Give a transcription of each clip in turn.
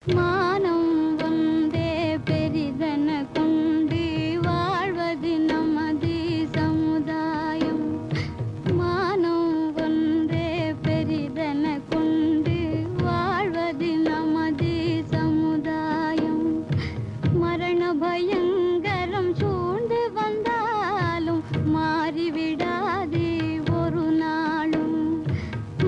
மானம் வந்தே பெரிதென கொண்டு வாழ்வது நமது சமுதாயம். மானம் வந்தே பெரிதென கொண்டு வாழ்வது நமது சமுதாயம். மரண பயங்கரம் சூழ்ந்து வந்தாலும் மாறிவிடாது ஒரு நாளும்.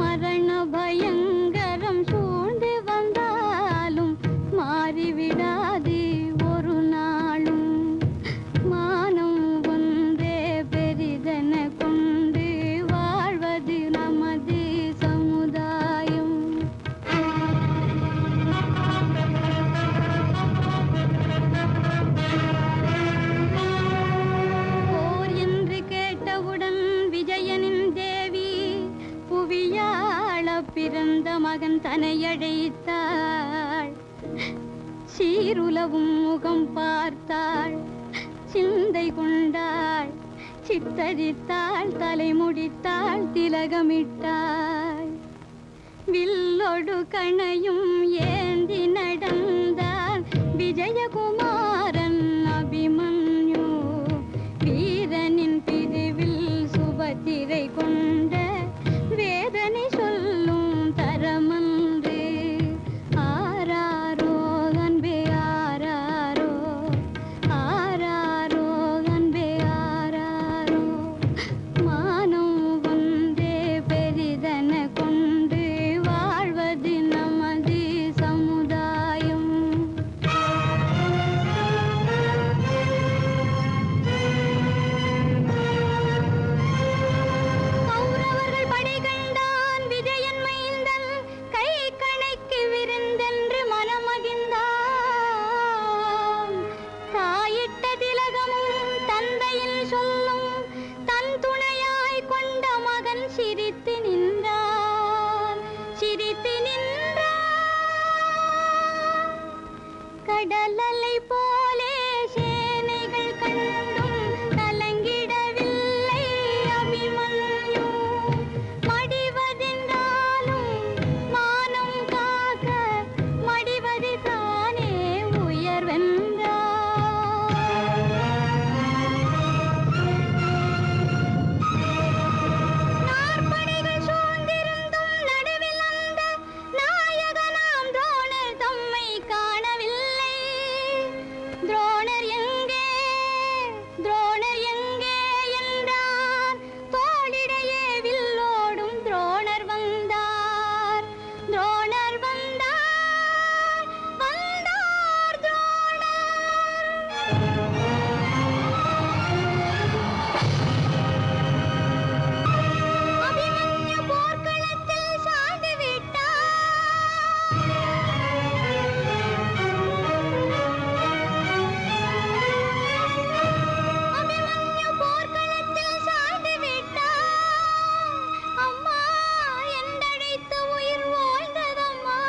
மரண பயங்கரம் சூழ்ந்து வந்தாலும் மாறிவிடாது ஒரு நாளும். மானம் ஒன்றே பெரிதென கொண்டு வாழ்வது நமது சமுதாயம். போர் என்று கேட்டவுடன் விஜயனின் தேவி புவியாள பிறந்த மகன் தன்னை அழைத்தாள். சீருலவும் முகம் பார்த்தாள், சிந்தை கொண்டாள், சித்தரித்தாள், தலை முடித்தாள், திலகமிட்டாள். வில்லொடு கணையும் ஏந்தி நடந்தான் விஜயகுமாரன் அபிமன்யு. வீரனின் பிரிவில் சுபத்திரை கொண்ட வேதனை சொல்லும் தரமன்று. ஆராரோ அன்பே ஆராரோ, ஆராரோ அன்பே ஆராரோ. மானம் ஒன்றே பெரிதென கொண்டு வாழ்வது நமது சமுதாயம். கௌரவர்கள் படை கண்டான் விஜயன் மைந்தன், கை கணைக்கு விருந்தென்று மனமகிழ்ந்தான். தாயிட்ட திலகமும் தந்தையின் சொல்லும் தன் துணையாய் கொண்ட மகன் சிரித்து நின்றான், சிரித்து நின்றான். கடலலை போலே சேனைகள் கண்டும் கலங்கிடவில்லை அபிமன்யு. மடிவதென்றாலும் மானம் காக்க மடிவது தானே உயர்வென்றார். நாற்படைகள் சூழ்ந்திருந்தும் நடுவில் அந்த நாயகனாம் துரோணர் தம்மை காணவில்லை. துரோணர் எங்கே, துரோணர் எங்கே என்றான். தோளிடையே வில்லோடும் துரோணர் வந்தார், துரோணர் வந்தார், வந்தார் துரோணர். அபிமன்யு போர்க்களத்தில் சாய்ந்து விட்டார். அபிமன்யு போர்க்களத்தில் சாய்ந்து விட்டார். அம்மா என்றழைத்து உயிர் வாழ்ந்ததம்மா.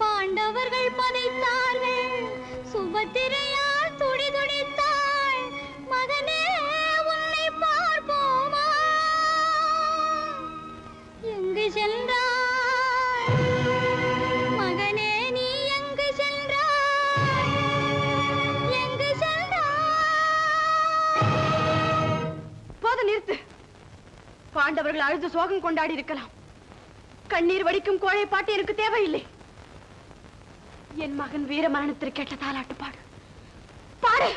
பாண்டவர்கள் பதைத்தார்கள், சுபத்திரையால் துடிதுடித்தாள். மகனே உன்னை பார்ப்போமா, எங்கு சென்றாய் மகனே, நீ எங்கு சென்றாய், எங்கு சென்றாய்? போது நிறுத்து. பாண்டவர்கள் அழுது சோகம் கொண்டாடி இருக்கலாம். கண்ணீர் வடிக்கும் கோழை பாட்டு எனக்கு தேவையில்லை. என் மகன் வீர மரணத்திற்கு கேட்ட தாலாட்டு பாடு, பாடு.